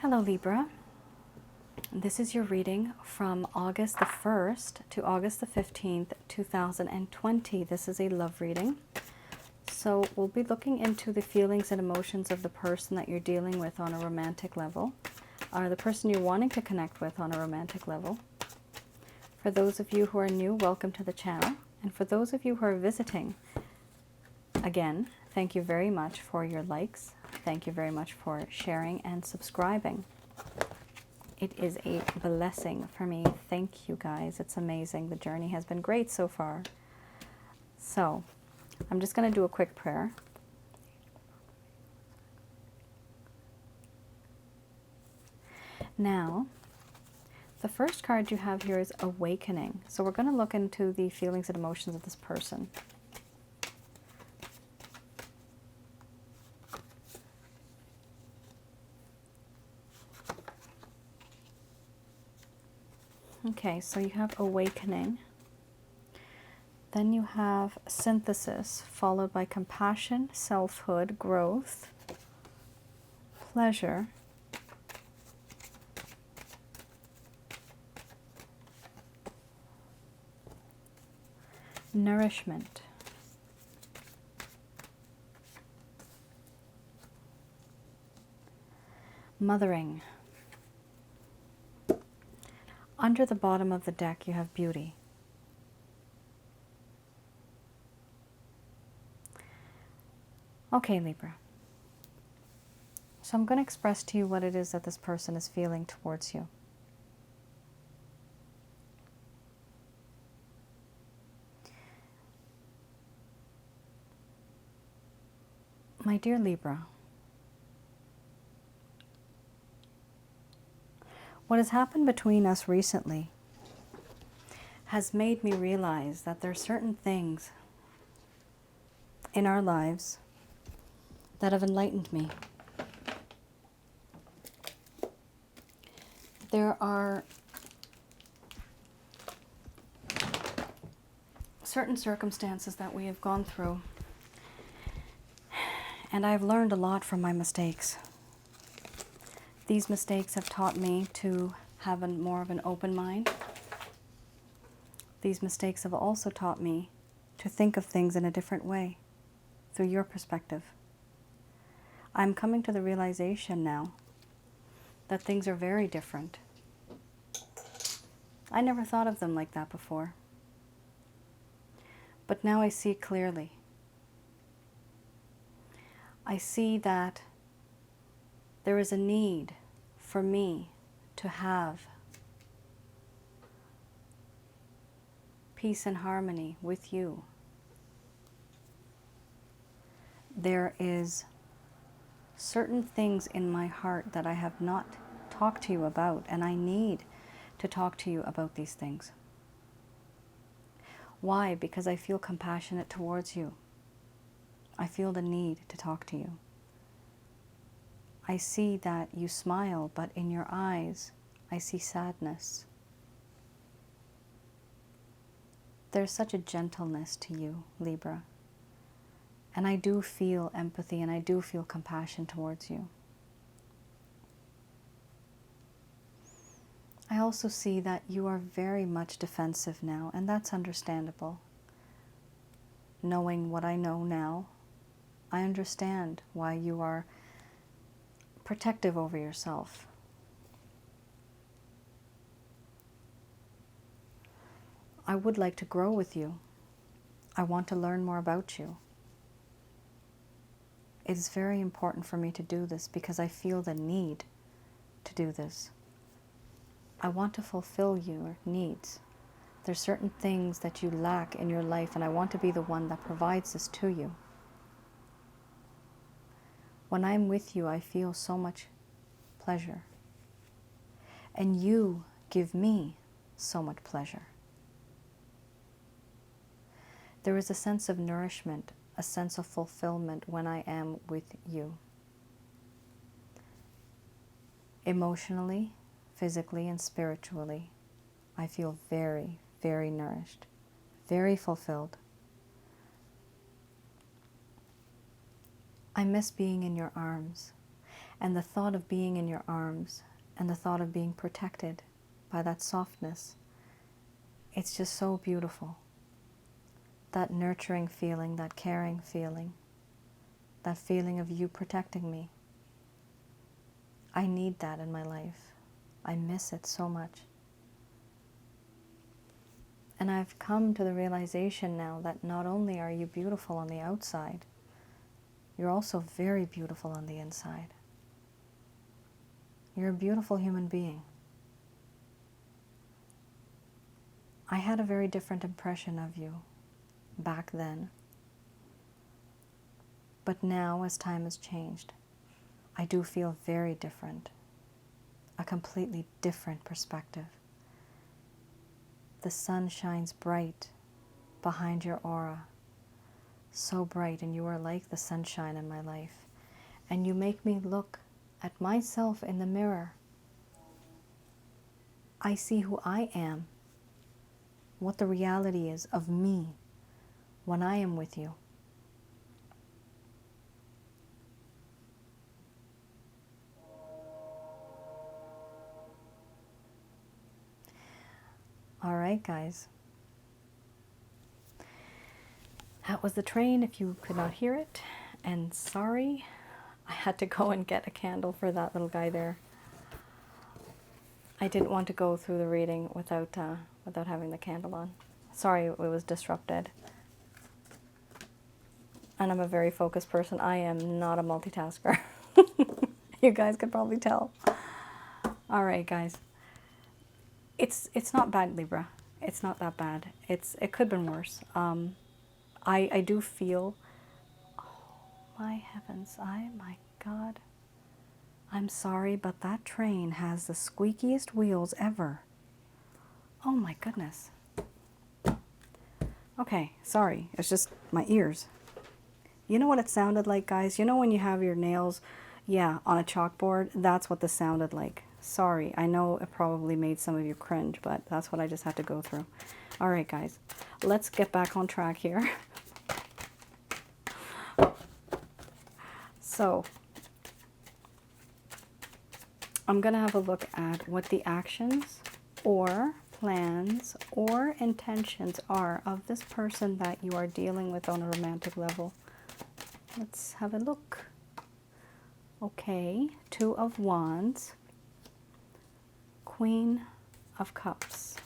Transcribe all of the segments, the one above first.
Hello Libra, this is your reading from August the 1st to August the 15th, 2020. This is a love reading. So we'll be looking into the feelings and emotions of the person that you're dealing with on a romantic level, or the person you're wanting to connect with on a romantic level. For those of you who are new, welcome to the channel. And for those of you who are visiting, again, thank you very much for your likes. Thank you very much for sharing and subscribing. It is a blessing for me. Thank you guys. It's amazing. The journey has been great so far. So, I'm just going to do a quick prayer. Now, the first card you have here is Awakening. So we're going to look into the feelings and emotions of this person. Okay, so you have Awakening. Then you have Synthesis, followed by Compassion, Selfhood, Growth, Pleasure, Nourishment, Mothering. Under the bottom of the deck, you have Beauty. Okay, Libra. So I'm going to express to you what it is that this person is feeling towards you. My dear Libra, what has happened between us recently has made me realize that there are certain things in our lives that have enlightened me. There are certain circumstances that we have gone through, and I've learned a lot from my mistakes. These mistakes have taught me to have more of an open mind. These mistakes have also taught me to think of things in a different way, through your perspective. I'm coming to the realization now that things are very different. I never thought of them like that before. But now I see clearly. I see that there is a need for me to have peace and harmony with you. There is certain things in my heart that I have not talked to you about, and I need to talk to you about these things. Why? Because I feel compassionate towards you. I feel the need to talk to you. I see that you smile, but in your eyes, I see sadness. There's such a gentleness to you, Libra. And I do feel empathy and I do feel compassion towards you. I also see that you are very much defensive now, and that's understandable. Knowing what I know now, I understand why you are protective over yourself. I would like to grow with you. I want to learn more about you. It is very important for me to do this because I feel the need to do this. I want to fulfill your needs. There's certain things that you lack in your life, and I want to be the one that provides this to you. When I'm with you, I feel so much pleasure. And you give me so much pleasure. There is a sense of nourishment, a sense of fulfillment when I am with you. Emotionally, physically, and spiritually, I feel very, very nourished, very fulfilled. I miss being in your arms. And the thought of being in your arms and the thought of being protected by that softness, it's just so beautiful. That nurturing feeling, that caring feeling, that feeling of you protecting me. I need that in my life. I miss it so much. And I've come to the realization now that not only are you beautiful on the outside, you're also very beautiful on the inside. You're a beautiful human being. I had a very different impression of you back then. But now, as time has changed, I do feel very different. A completely different perspective. The sun shines bright behind your aura. So bright, and you are like the sunshine in my life. And you make me look at myself in the mirror. I see who I am, what the reality is of me when I am with you. All right, guys. That was the train, if you could not hear it. And sorry, I had to go and get a candle for that little guy there. I didn't want to go through the reading without having the candle on. Sorry, it was disrupted. And I'm a very focused person. I am not a multitasker. You guys could probably tell. All right, guys. It's not bad, Libra. It's not that bad. It could have been worse. I do feel, oh my heavens, my God. I'm sorry, but that train has the squeakiest wheels ever. Oh my goodness. Okay, sorry. It's just my ears. You know what it sounded like, guys? You know when you have your nails, on a chalkboard? That's what this sounded like. Sorry, I know it probably made some of you cringe, but that's what I just had to go through. All right, guys, let's get back on track here. So, I'm going to have a look at what the actions or plans or intentions are of this person that you are dealing with on a romantic level. Let's have a look. Okay, Two of Wands, Queen of Cups.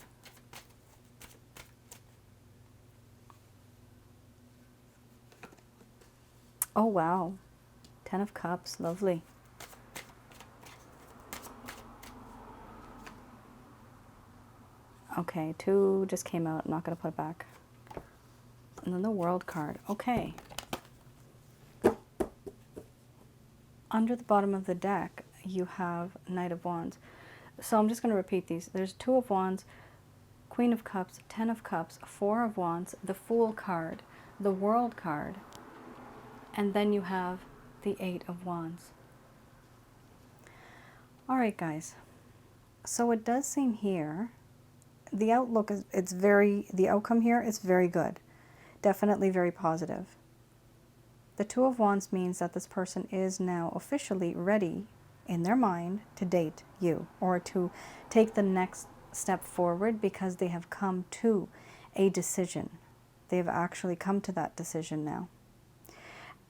Oh, wow. 10 of Cups, lovely. Okay, 2 just came out. I'm not going to put it back. And then the World card. Okay. Under the bottom of the deck, you have Knight of Wands. So I'm just going to repeat these. There's 2 of Wands, Queen of Cups, 10 of Cups, 4 of Wands, the Fool card, the World card, and then you have the 8 of Wands. All right, guys. So it does seem here, the outlook is, the outcome here is very good. Definitely very positive. The 2 of Wands means that this person is now officially ready in their mind to date you or to take the next step forward because they have come to a decision. They've actually come to that decision now.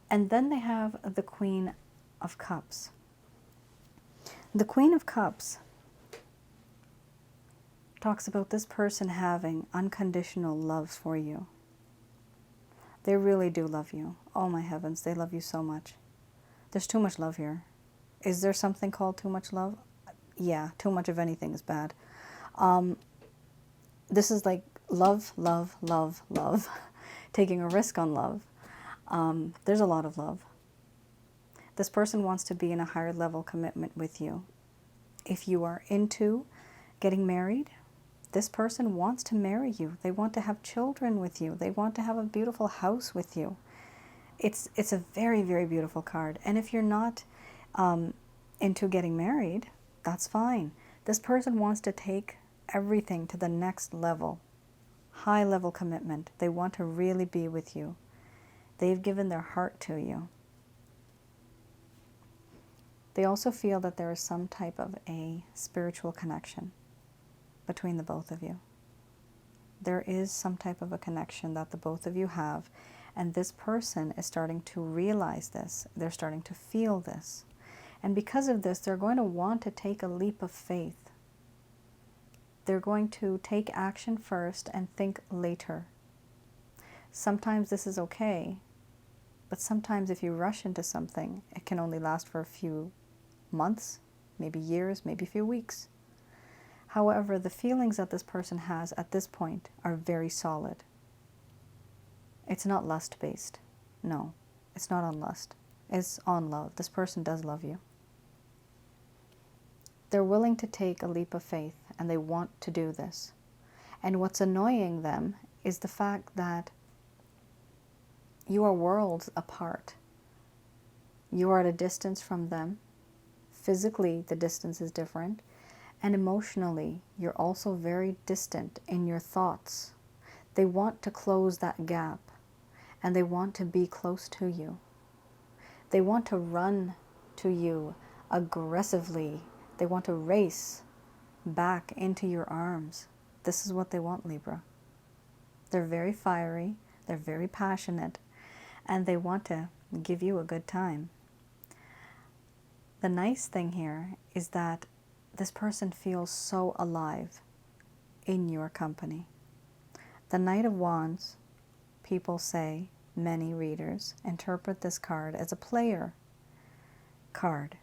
And then they have the Queen of Cups. The Queen of Cups talks about this person having unconditional love for you. They really do love you. Oh my heavens, they love you so much. There's too much love here. Is there something called too much love? Yeah, too much of anything is bad. This is like love, love, love, love. Taking a risk on love. There's a lot of love. This person wants to be in a higher level commitment with you. If you are into getting married, this person wants to marry you. They want to have children with you. They want to have a beautiful house with you. It's a very, very beautiful card. And if you're not into getting married, that's fine. This person wants to take everything to the next level. High level commitment. They want to really be with you. They've given their heart to you. They also feel that there is some type of a spiritual connection between the both of you. There is some type of a connection that the both of you have, and this person is starting to realize this. They're starting to feel this. And because of this, they're going to want to take a leap of faith. They're going to take action first and think later. Sometimes this is okay, but sometimes if you rush into something, it can only last for a few months, maybe years, maybe a few weeks. However, the feelings that this person has at this point are very solid. It's not lust-based. No, it's not on lust. It's on love. This person does love you. They're willing to take a leap of faith, and they want to do this. And what's annoying them is the fact that you are worlds apart. You are at a distance from them. Physically, the distance is different. And emotionally, you're also very distant in your thoughts. They want to close that gap, and they want to be close to you. They want to run to you aggressively. They want to race back into your arms. This is what they want, Libra. They're very fiery, they're very passionate, and they want to give you a good time. The nice thing here is that this person feels so alive in your company. The Knight of Wands, people say, many readers interpret this card as a player card.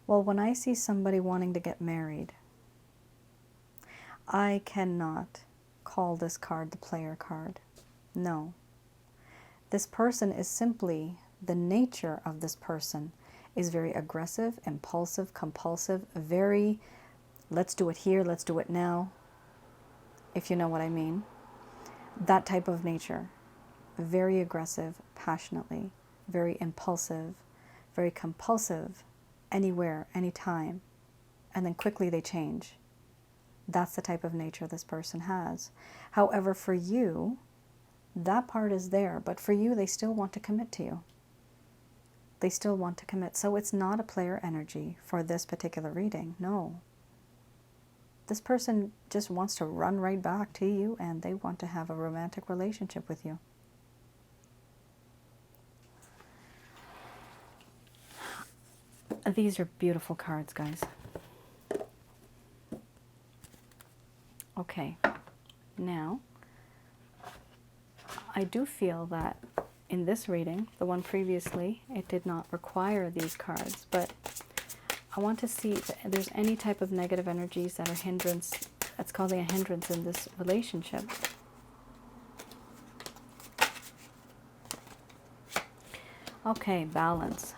Well, when I see somebody wanting to get married, I cannot call this card the player card. No. This person is simply, the nature of this person is very aggressive, impulsive, compulsive, very, let's do it here, let's do it now, if you know what I mean. That type of nature. Very aggressive, passionately, very impulsive, very compulsive, anywhere, anytime, and then quickly they change. That's the type of nature this person has. However, for you, that part is there, but for you, they still want to commit to you. They still want to commit. So it's not a player energy for this particular reading. No. This person just wants to run right back to you, and they want to have a romantic relationship with you. These are beautiful cards, guys. Okay. Now, I do feel that in this reading, the one previously, it did not require these cards, but I want to see if there's any type of negative energies that are that's causing a hindrance in this relationship. Okay, balance.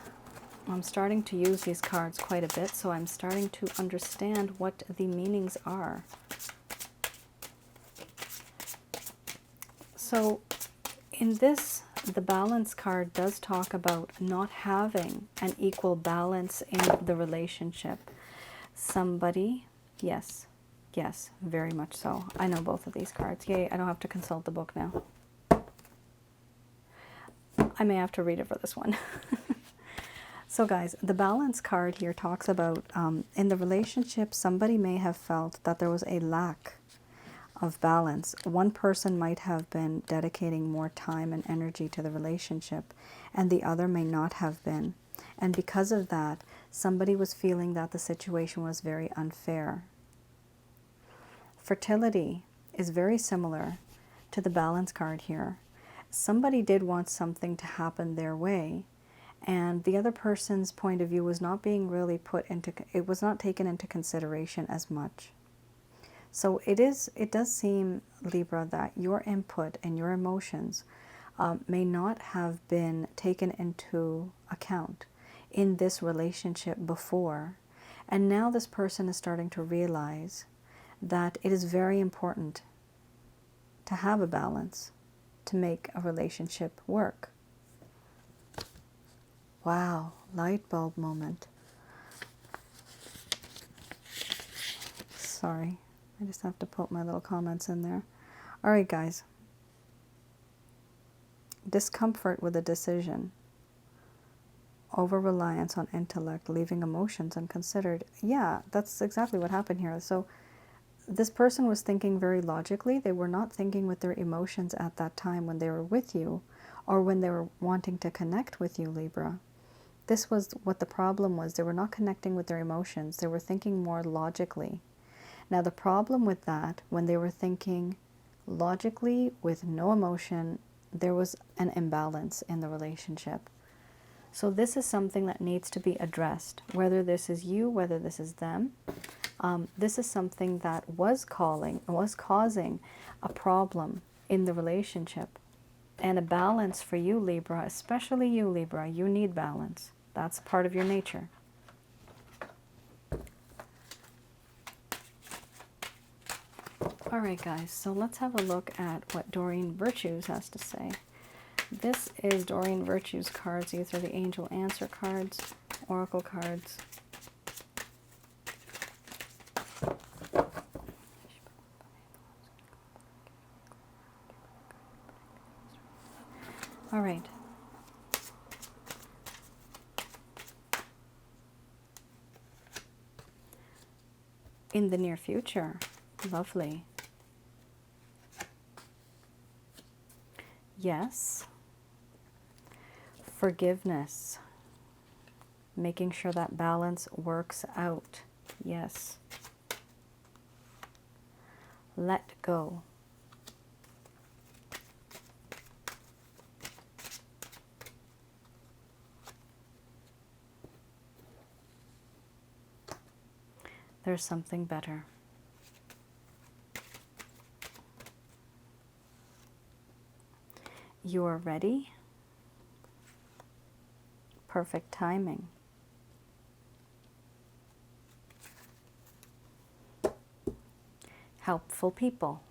I'm starting to use these cards quite a bit, so I'm starting to understand what the meanings are. So in this, the balance card does talk about not having an equal balance in the relationship. Somebody, yes, very much so. I know both of these cards. Yay, I don't have to consult the book now. I may have to read it for this one. So guys, the balance card here talks about in the relationship, somebody may have felt that there was a lack of balance. One person might have been dedicating more time and energy to the relationship, and the other may not have been. And because of that, somebody was feeling that the situation was very unfair. Fertility is very similar to the balance card here. Somebody did want something to happen their way, and the other person's point of view was not being really it was not taken into consideration as much. So it does seem, Libra, that your input and your emotions may not have been taken into account in this relationship before. And now this person is starting to realize that it is very important to have a balance to make a relationship work. Wow, light bulb moment. Sorry, I just have to put my little comments in there. All right, guys. Discomfort with a decision. over-reliance on intellect, leaving emotions unconsidered. Yeah, that's exactly what happened here. So this person was thinking very logically. They were not thinking with their emotions at that time when they were with you or when they were wanting to connect with you, Libra. This was what the problem was. They were not connecting with their emotions. They were thinking more logically. Now, the problem with that, when they were thinking logically with no emotion, there was an imbalance in the relationship. So this is something that needs to be addressed, whether this is you, whether this is them. This is something that was causing a problem in the relationship. And a balance for you, Libra, especially you, Libra, you need balance. That's part of your nature. All right, guys, so let's have a look at what Doreen Virtues has to say. This is Doreen Virtues cards. These are the angel answer cards, oracle cards. All right. In the near future. Lovely. Yes. Forgiveness. Making sure that balance works out. Yes. Let go. There's something better. You're ready. Perfect timing. Helpful people.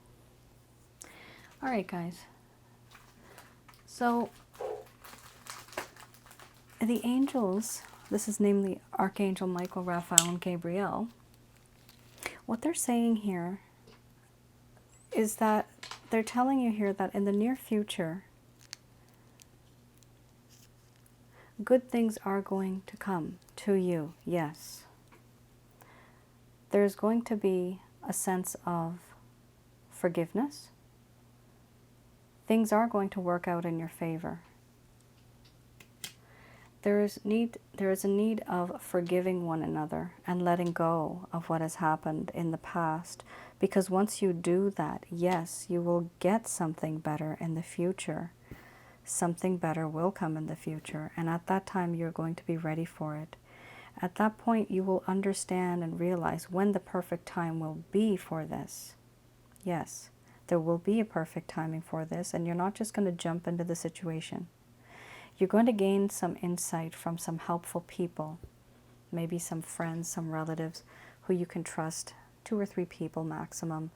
All right, guys. So the angels, this is namely Archangel Michael, Raphael, and Gabriel. What they're saying here is that they're telling you here that in the near future, good things are going to come to you, yes. There's going to be a sense of forgiveness. Things are going to work out in your favor. There is a need of forgiving one another and letting go of what has happened in the past. Because once you do that, yes, you will get something better in the future. Something better will come in the future. And at that time, you're going to be ready for it. At that point, you will understand and realize when the perfect time will be for this. Yes, there will be a perfect timing for this. And you're not just going to jump into the situation. You're going to gain some insight from some helpful people, maybe some friends, some relatives who you can trust, 2 or 3 people maximum,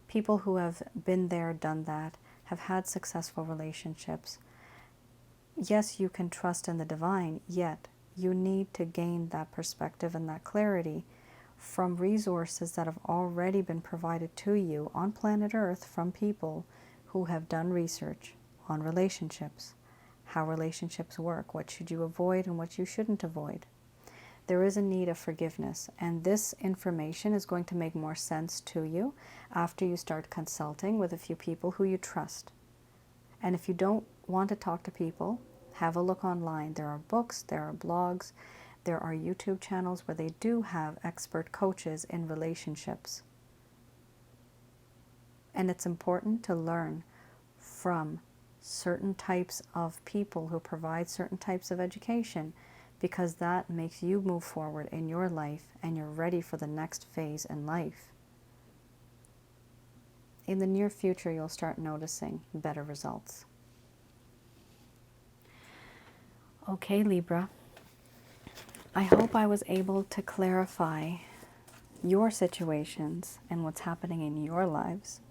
people who have been there, done that, have had successful relationships. Yes, you can trust in the divine, yet you need to gain that perspective and that clarity from resources that have already been provided to you on planet Earth from people who have done research on relationships. How relationships work, what should you avoid and what you shouldn't avoid. There is a need of forgiveness, and this information is going to make more sense to you after you start consulting with a few people who you trust. And if you don't want to talk to people, have a look online. There are books, there are blogs, there are YouTube channels where they do have expert coaches in relationships. And it's important to learn from certain types of people who provide certain types of education, because that makes you move forward in your life and you're ready for the next phase in life. In the near future, you'll start noticing better results. Okay, Libra. I hope I was able to clarify your situations and what's happening in your lives.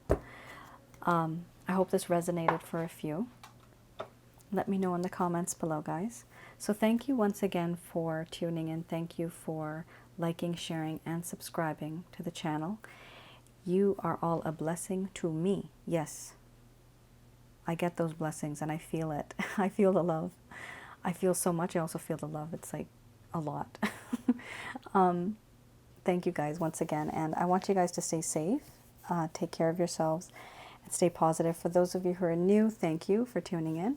I hope this resonated for a few. Let me know in the comments below, guys. So thank you once again for tuning in. Thank you for liking, sharing, and subscribing to the channel. You are all a blessing to me. Yes, I get those blessings and I feel it. I feel the love. I feel so much. I also feel the love. It's like a lot. Thank you guys once again. And I want you guys to stay safe, take care of yourselves, and stay positive. For those of you who are new, thank you for tuning in.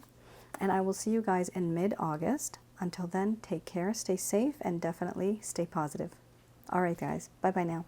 And I will see you guys in mid-August. Until then, take care, stay safe, and definitely stay positive. All right, guys. Bye-bye now.